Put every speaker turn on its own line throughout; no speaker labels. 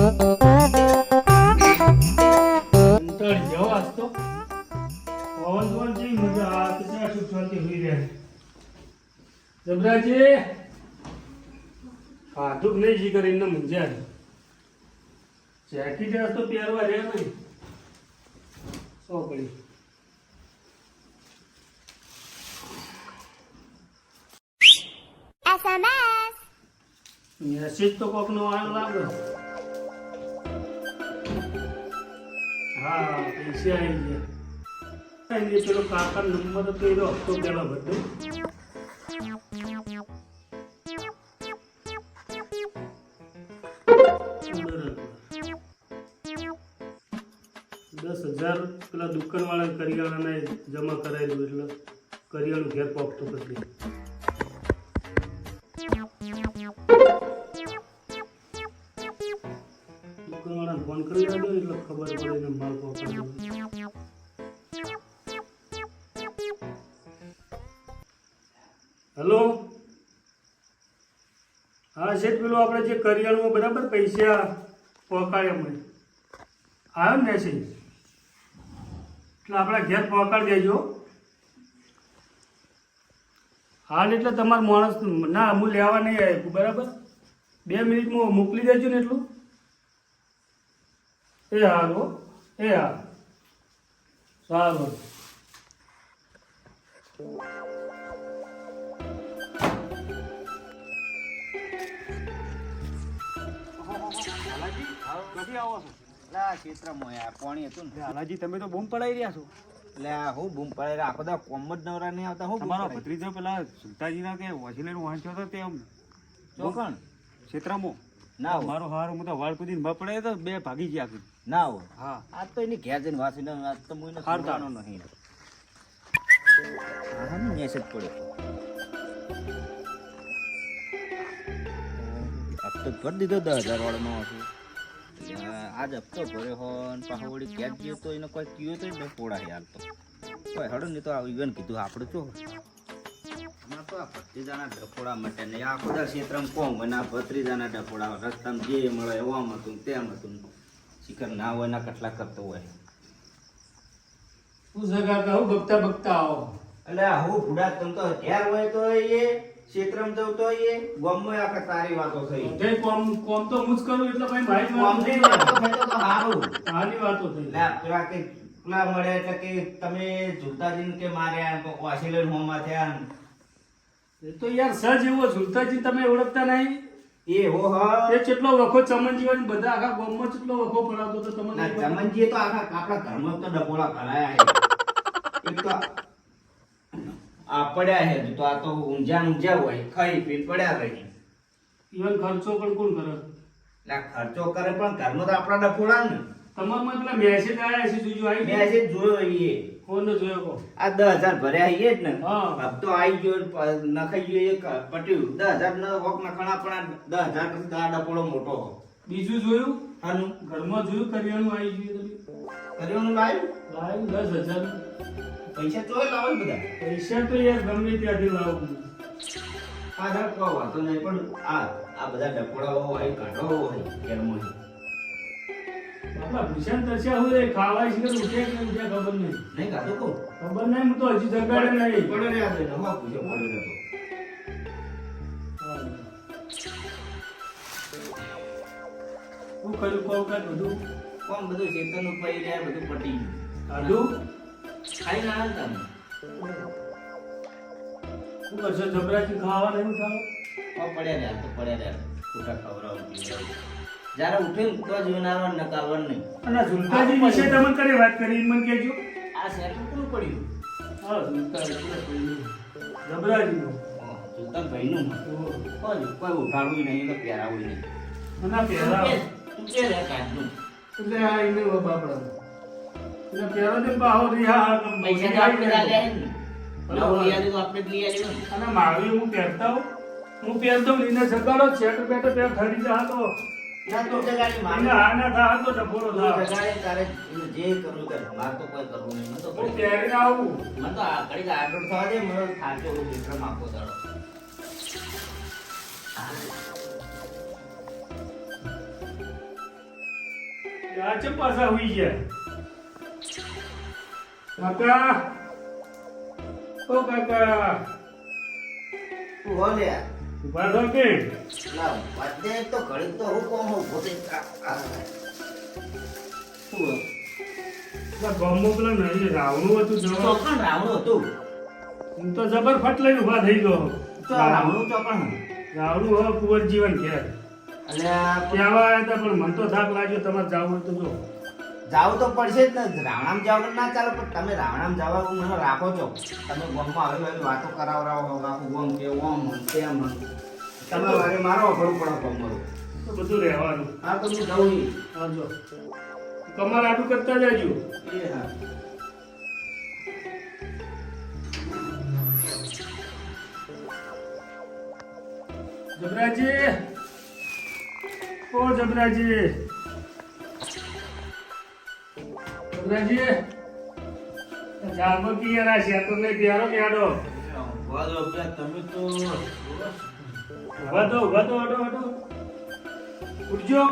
કંટાળી જાઓ આજ તો. પવન પવન જેવી મજા આવે તો ત્યાં સુખ શાંતિ હોઈ રહે. જબરાજી હાથુક નહીં જી કરીને મૂંઝ્યા. જેકેટ આજ તો પહેરવા રહ્યા નહીં. સો પડી
SMS.
મેસેજ તો કોક નો આવ્યો લાગે. હા પૈસા આવી ગયા. પેલો કાકા નંબર હતો એનો હપ્તો પેલા બધો 10,000 પેલા દુકાનવાળા કરિયાણાને જમા કરાયેલું એટલે કરિયાણું ઘેર પહોંચતો પછી દુકાનવાળાને ફોન કરી દીધો એટલે ખબર પડે ને માલ પહોંચાડ્યો. હેલો, હા શેઠ, પેલું આપણે જે કરિયાણું બરાબર પૈસા પહોંચાડ્યા મને આવ્યો ને મેસેજ, એટલે આપણા ઘેર પહોંચાડી દેજો. હાલ એટલે તમારા માણસ ના હું લેવા નહીં આવ્યું બરાબર, 2 મિનિટમાં મોકલી દેજો ને એટલું. એ હારું, એ હા સારું.
હાલાજી તમે તો બૂમ પડાઈ રહ્યા છો.
એટલે હું બૂમ પડાઈ રહ્યા આખો દા કોમ જ નવરા નહીં આવતા. હું
તમારો ભત્રીજો પેલા સુલતાજીના કે વસીલેર વાંચ્યો હતો તે આમ
ચોકણ
ક્ષેત્રમાં
ના હોય
મારો હારો હું તો વાળ કુદીને બ પડે તો 2 ભાગી ગયા આખી.
ના હોય.
હા
આજ તો એની ઘેર જઈને વાંચીને આજ તો હું એને
હારું
સુધારવાનો નહીં. હા મેસેજ પડ્યો. હપ્તો ભરી દીધો 10,000 વાળાનો હશે. આજ હપ્તો ભર્યો હોય ને પાછો વળી ઘેર ગયો તો એને કોઈ કયો તો પોળા હાલ તો કોઈ હડો નહીં તો ઈવન કીધું આપણે શું હમણાં તો આ ભત્રીજાના ડફોડા માટે નહીં આખો દા ક્ષેત્રમાં કોમ હોય ને આ ભત્રીજાના ડફોડા રસ્તામાં જે મળે એમ હતું તેમ હતું શિખર ના હોય ના કટલા કરતો હોય.
શું સગા કહું બગતા બગતા આવો.
એટલે હું ભૂડા તમ તો ઘેર હોય તો એ ક્ષેત્રમાં જવું તો એ ગોમમાં આખા તારી વાતો થઈ.
તે કોમ તો હું જ કરું એટલે ભાઈ મારી
ગોમની વાતો થઈ તો સારું.
સારી વાતો થઈ.
એટલે પેલા કે પેલા મળે એટલે કે તમે ઝુલતાજીને કે માર્યા વાસીલે હોમાં થયા
એ તો યાર સજ એવો ઝુલતાજી તમે ઓળખતા નહીં.
એ હો હા
એ કેટલો વખો ચમનજી હોય ને બધા આખા ગામમાં કેટલો વખો પડાવતો તો તમને
ના ચમનજી તો આખા આપણા ઘરમાં તો ડબોળા ભરાયા છે. એક તો આ પડ્યા છે તો આ તો ઊંઝા હોય ખાઈ પી પડ્યા રહી.
ઈવન ખર્ચો પણ કોણ કરે?
એટલે ખર્ચો કરે પણ ઘરમાં તો આપણા ડફોડા ને.
તમારમાં પેલા મેસેજ આવ્યા છે જોજો આવી ગયા?
મેસેજ જોયો એ
ફોન જોયો કો
આ 10,000 ભર્યા એ જ ને.
હા.
હપ્તો આવી ગયો નખાઈ ગયો એક પટ્યું 10,000 ન વોક નખણા પણ 10,000 પછી આ ડફોડો મોટો.
બીજું જોયું?
હાનું
ઘરમાં જોયું કરિયાણું આવી ગયું તમે
કર્યોનું લાવ્યું
લાવ્યું 10,000.
પૈસા ચોય લાવો ને બધા.
પૈસા તો યાર ગમે ત્યાંથી લાવું.
આ સર કહો વાતો નહીં પણ આ બધા ડફોડાઓ હોય કાઢો હોય ઘરમાં
બાપા ભૂષણ તસ્યા હોય એ ખાવાય છે કે ઉઠે કે ઉઠે ખબર નહીં.
નહીં કાઢો કહું
ખબર નહીં, હું તો હજી જગાડે નહીં.
પડ્યો રે આ જઈને હવા પૂછો પડ્યો રે તો.
હું કર્યું કહું કાંઈ બધું
કોમ બધું ચેતનનું પડી રહ્યા બધું પટી ગયું.
કાઢું
ખાઈ ના હાલતા ને.
શું કરશો? જબરાથી ખાવા નહીં ખાવા?
પડ્યા રહ્યા તો પડ્યા રહ્યા ખોટા ખવડાવું પીવડાવું. જ્યારે ઉઠે ને તો જીવનારો નકારવાનું નહીં.
અને આ ઝુલતાજી વિશે તમે કરી વાત કરી મને કહેજો.
આ સેટલ કોનું પડ્યું?
હા ઝુલતાજી જબરાજીનું.
સુલતાન ભાઈનું કોઈ ઉઠાડવું નહીં તો પહેરાવું નહીં.
અને આ પહેરા
તું કે રે કાઢનું
એટલે આ એને બાપડા એટલે પહેરો ને બાહો રિહા
પૈસા તો આપણે ચાલે ને. નવું લઈ આવ્યું તો આપણે જ લઈ આવ્યું ને.
અને મારું હું પહેરતા હું પહેરતો લીને સગાડો શેટ પેટ પેર ખરી જા તો
ના તું જગાડી માર.
એને આ ના થા તો ડફોડો
તું
થા.
જગાડી તારે એને જે કરવું કર. માર તો કોઈ કરવું નહીં. મને તો
હું પહેરીને આવું.
મને તો આ ઘડીક આટલું થવા દે. મને થાકે એવું વિક્રમ આપો દાડો.
આ ચમ પાછા હોઈ ગયા કાકા ઓ કાકા
હો લે
ઉભા રહો કે
ના વાદે તો ઘડી તો હું કોમ હું પોતે હું
ગમો પેલા નહીં રાવણું હતું જવા
ચોકણ રાવણું હતું
હું તો જબર ફટ લઈને ઉભા થઈ ગયો
તો રાવણું ચોકણ
રાવણું હવે કુંવર જીવન ઘેર
અને આ
કહેવા આવ્યા હતા પણ મને તો થાક લાગ્યો તમારે જાવું હોય તો જો
જાવ તો પડશે જ ને રાવણામ જાવ ના ચાલે પણ તમે રાવણામ જવા મને રાખો છો તમે ગોમમાં આવી વાતો કરાવરાવો આખું ગોમ કે ઓમ તેમ તમે વારે મારો ઘણું પડો ગોમ મારું
તો બધું રહેવાનું
હા તો હું જાઉં
હા જો કમાલ આટું કરતા જાજો
એ હા
જબરાજી ઓ જબરાજી જબરાજી જાગો કી યાર છે તો નહીં પ્યારો પ્યારો
વાલો તમે તો
વધો વધો હટો હટો ઉઠજો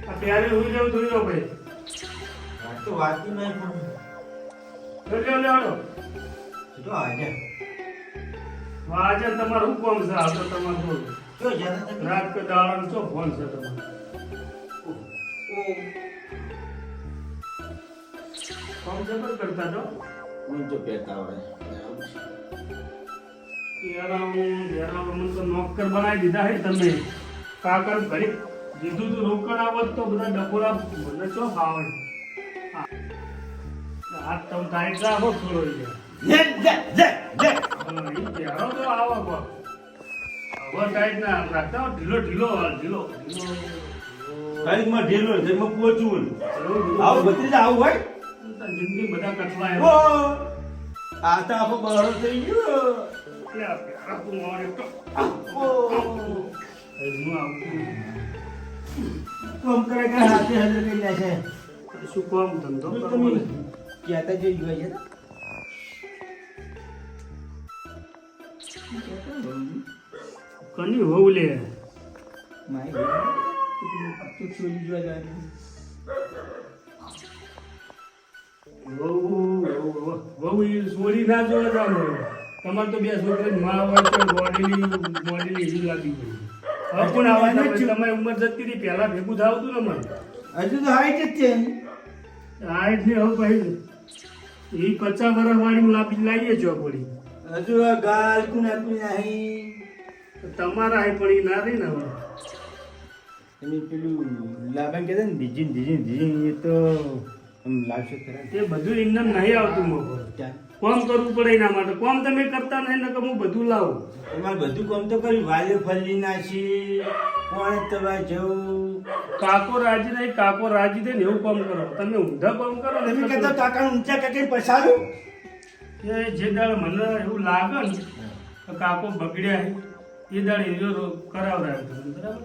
આ પ્યારે હોઈ જાવ થોડી રો ભાઈ
તો વાતી નહીં પણ
લે લે હટો
જો આજે
આજે તમારું શું કોમ છે આ તો તમારું
જો જ્યાં
રાત કે દાડો છો ફોન છે તમારો કોમ જબર કરતા તો
હું જો પહેરતા આવડે
યાર મને તો નોકર બનાવી દીધા હે તમે કાકર ઘડી દીધું તું રોકડ આવત તો બધા ડકોરા મને ચો ફાવે હાથ તમ ટાઈટ રાખો થોડો
લે લે લે લે
પ્યારો તો આવો કો હવે ટાઈટ ના રાખતા હો, ઢીલો ઢીલો ઢીલો
તારીખમાં ઢેલો જેમાં પહોંચવું
ઢીલો
આવું બત્રીસ આવું હોય
જિંદગી બધા કઠવાય
ઓ આ તો આપણો બહાર થઈ ગયો
પ્યારા તું મારે તો
ઓ
હું આવું
કોમ કરે કે હાથે હાથે કરી નાખે
શું કોમ ધંધો
તમે
કરવો ને?
કહેતા જોઈ જોઈએ
કની હોવ લે
મારી તો છોડી જોવા જાય
વહુ ઈ સોરી ના જોવા જાવ તમારે તો બે છોકરી માં હોય તો મોડેલી એવી લાગી ગઈ હવે પણ આવા તમે ઉંમર જતી રહી પહેલા ભેગું થાવતું ને મને
હજુ તો હાઈટ જ છે
આઠ ને હવે પછી એ 50 વર્ષ વાળી લાવી લાવીએ છો પડી
હજુ આ ગાલ કુનાકું નહીં
તમારા હે પણ ઈ ના રહી ને હવે
અને પેલું લાભાન કહેતા ને ધીજી એ તો આમ લાગશે ખરા
એ બધું એમને નહીં આવતું મોકો કોમ કરવું પડે એના માટે કોમ તમે કરતા નહીં ને કે હું બધું લાવું
તમારે બધું કામ તો કર્યું વાલે ફરી નાખી કોણે તવા જવું
કાકો રાજી નહીં કાકો રાજી થઈને એવું કામ કરો તમે ઊંધા કામ કરો ને
તમે
એટલે
કહેતા કાકા ઊંચા કાકે પસાર્યું
એ જે દાડે મને એવું લાગે ને કે કાકો બગડ્યા છે એ દાડે એનો કરાવડાવ્યો હતો, બરાબર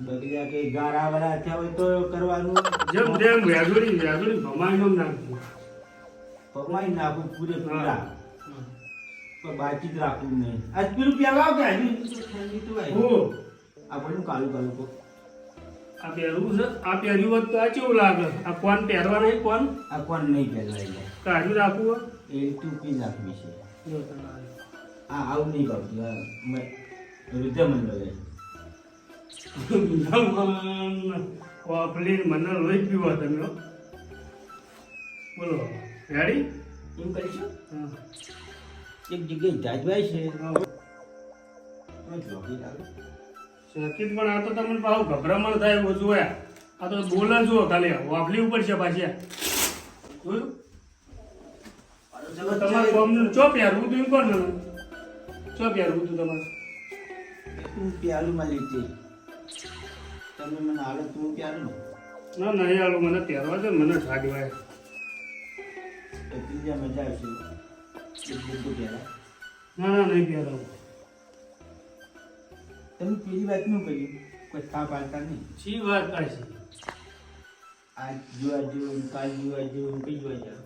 બગડ્યા કે ગારા વાળા થયા હોય તો કરવાનું
જેમ જેમ વેગડી ભમાઈ નો નાખી
પમાઈ નાખું પૂરેપૂરા પણ બાકી જ રાખવું નહીં આજ પેલું પેલા કે હજુ ઠંડી તો આવી
હું
આ બધું કાલું કાલું કહો
આ પહેરવું છે આ પહેર્યું હોત તો આ કેવું લાગે આ કોણ પહેરવા નહીં કોણ
આ કોણ નહીં પહેરવાય જાય
કાઢી રાખવું
એ ટૂંકી નાખવી છે
હોય?
આ આવું નહીં કરતું રુદ્રમન લગે
વાપલી મને લોહી પીવો તમે હો. બોલો રેડી
એમ કરીશું
હા
એક જગ્યાએ જાજવાય છે
હા.
તમે જોડી લાગે
સર્કિટ પણ આ તો તમને પાછું ગભરામણ થાય એવું જોયા આ તો બોલ જ જુઓ ખાલી વાપલી ઉપર છે પાછી જોયું તમારે કોમનું ચો પહેરવું તું એમ કોણ મને ચો પહેરવું તું તમારે
તું પ્યાલુમાં લીધી તમે મને હાલો તું પ્યાલું
ના નહીં આલું મને પહેરવા દે મને ઠાડવાય
તો ત્રીજા મજા આવશે એક બધું પહેલા
ના નહીં પહેરાવું
તમે પેલી વાત નું કહ્યું કોઈ થાપ પાડતા નહીં
શી વાત કાઢી
આજ જોવા જેવું કાલ જોવા જેવું કઈ જોવા જાવ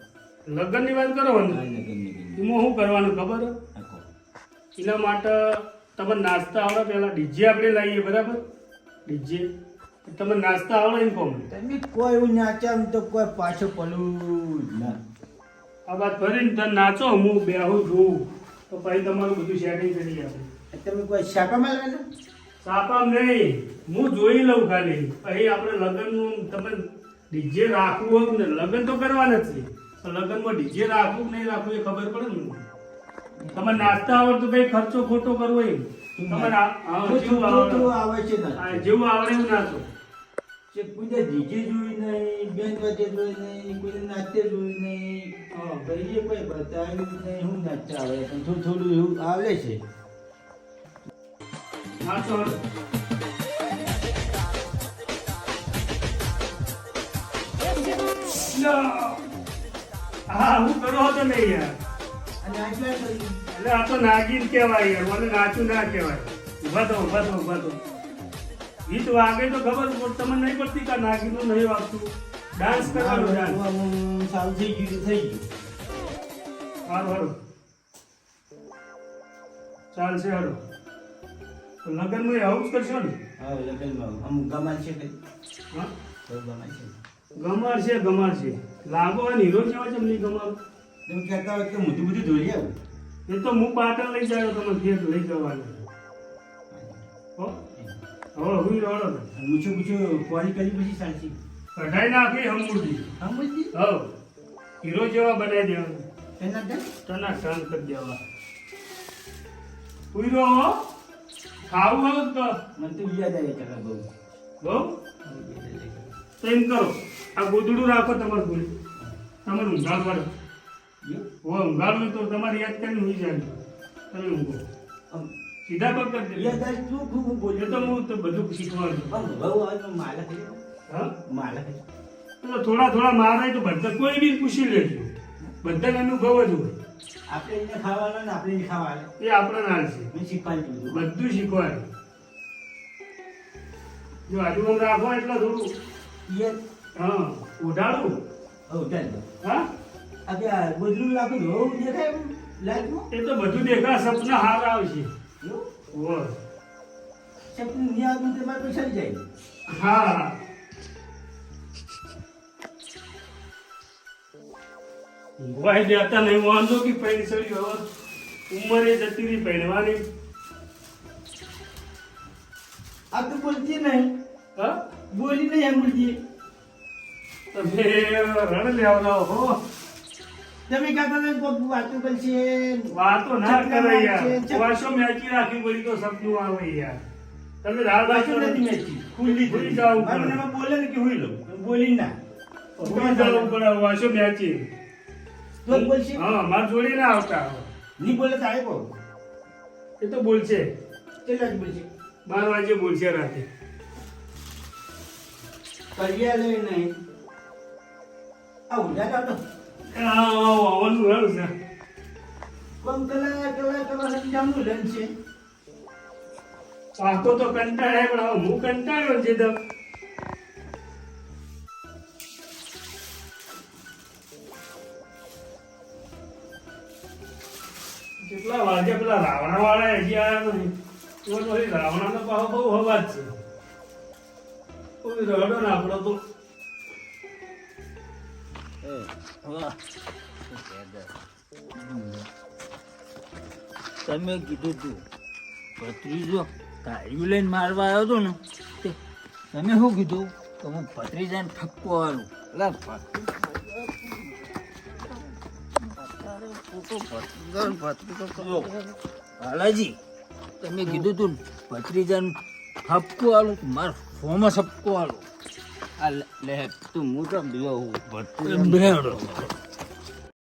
લગ્નની વાત કરો ને
કાલ લગન
એમાં શું કરવાનું ખબર હે?
આખો
એના માટે તમે નાસ્તા આવડે પહેલા ડીજે આપણે લાવીએ બરાબર ડીજે તમે નાસ્તા આવડે ને કોમ
તમે કોઈ એવું નાચ્યા ને તો કોઈ પાછો પલું ના
આ વાત કરીને તમે નાચો હું બેહું જોઉં તો પછી તમારું બધું સેટિંગ કરી આપે
તમે કોઈ શાપામાં લેવાના
સાપામ નહીં હું જોઈ લઉં ખાલી પછી આપણે લગ્નનું તમે ડીજે રાખવું હોય ને લગ્ન તો કરવાના જ છે પણ લગ્નમાં ડીજે રાખવું કે નહીં રાખવું એ ખબર પડે ને તમારે નાસ્તા આવડતું કઈ ખર્ચો ખોટો કરવો એમ તમારે જેવું
આવે છે ને
જેવું આવડે એવું નાચો
જે પૂજે ડીજે જોઈ નહીં બેન વચ્ચે જોઈ નહીં કોઈ નાચતે જોઈ નહીં ભાઈએ કોઈ બતાવ્યું નહીં હું નાચતા આવે પણ થોડું થોડું એવું આવડે છે
નાચો હા હું કરો હતો ને યાર
અને આટલા કરી
એટલે આ તો નાગીન કહેવાય યાર મને નાચું ના કહેવાય ઉભા તો ગીત વાગે તો ખબર તમને નહીં પડતી કે નાગીનું નહીં વાગતું ડાન્સ કરવાનો ડાન્સ
સારું થઈ ગયું થઈ ગયું
હારું ચાલશે હારું તો લગ્નમાં એ આવું જ કરશો ને
હા લગ્નમાં આમ ગમાલ છે કઈ
હા
તો ગમાલ છે
ગમાર છે લાગો અને હીરો કેવા છે નહીં ગમાર
તમે કહેતા હોય તો મોટું બધું ધોઈ આવું
એ તો હું પાટણ લઈ જાય તમે ઘેર લઈ જવાનું હો હવે હું રડો ને
પૂછું પાણી કરી પછી સાચી
કઢાઈ નાખી હમુરજી
હા બોલતી
હવ હીરો જેવા બનાવી દેવાનું
એના ડર
ટના ટન કરી દેવા ઉઈરો ખાવું આવે તો
મને તો યાદ આવે ચલા બહુ
બહુ તો એમ કરો આ ગોદડું રાખો તમારું ભૂલ તમારે ઊંઘાડ પડે ઊંઘાડવું તો તમારે યાદ કરીને ઊંઘી જાય તમે ઊંઘો સીધા પગ કરી દેજો.
યાદ આવે તું ખૂબ
એ
બોલ્યો
તો હું તો બધું શીખવાડું
બહુ આવે માલક
હા
માલક
તો થોડા મારે તો બધા કોઈ બી પૂછી લેજો બધાને અનુભવ જ હોય
આપણે એને ખાવાના ને આપણે એને ખાવાના
એ આપણા નાલ છે
મેં શીખવાડી દીધું
બધું શીખવાય જો આજુ રાખો એટલે થોડું
યાદ
હા ઉઢાડું
હો ચાલ
હા
આ બધું રાખું હો દેખાય એમ લાઈટમાં
એ તો બધું દેખા સપના હાર આવશે ઓ
સપનું નહીં આવતું તે મારે પૈસા જાય
હા વાય દેતા નહીં વાંધો કે પૈણી સડી હવે ઉંમરે જતી રહી પહેરવાની
આ તો બોલતી નહીં
હા
બોલી નહીં એમ બોલતી
તમે રણ લેવડાવો હો
તમે કહેતા હતા કોક વાતો કરશે
વાતો ના
ચકલા
કરે યાર
મારશે,
વર્ષો મેચી રાખી પડી તો સપનું આવે યાર તમે રાહ
વાતો
વાંચો
નથી મેચી ખુલ્લી
ભૂલી જાવું પડે.
મને એમાં બોલે ને કે હુઈ લો બોલી ના
ભૂલી જવું પડે વાંચો મેચી
તો બોલશે
હા માર જોડી ના આવતા
નહીં બોલે તો આવે કહો
એ તો બોલશે
કેટલા જ બોલશે
12 વાગે બોલશે રાતે
કર્યા લે નહીં આ ઉડા કાઢો
આવવાનું રળ છે
કોમ કલા સમજાવનું લન છે
વાતો તો કંટાળે પણ હવે હું કંટાળ્યો છે તો કેટલા વાગે પેલા રાવણા વાળા હજી આવ્યા નહીં તો પછી રાવણાનો પાહો બહુ અવાજ છે કોઈ રડો ને આપણો તો
તમે કીધું તું ભત્રીજો ગાડીઓ લઈને મારવા આવ્યો હતો ને તે તમે શું કીધું કે હું ભત્રીજાને ઠપકો આલું હાલાજી તમે કીધું તું ને ભત્રીજાને ઠપકો આલું મારા ફોમાં સપકો આલું આ લે તું હું તો ભત્રીજા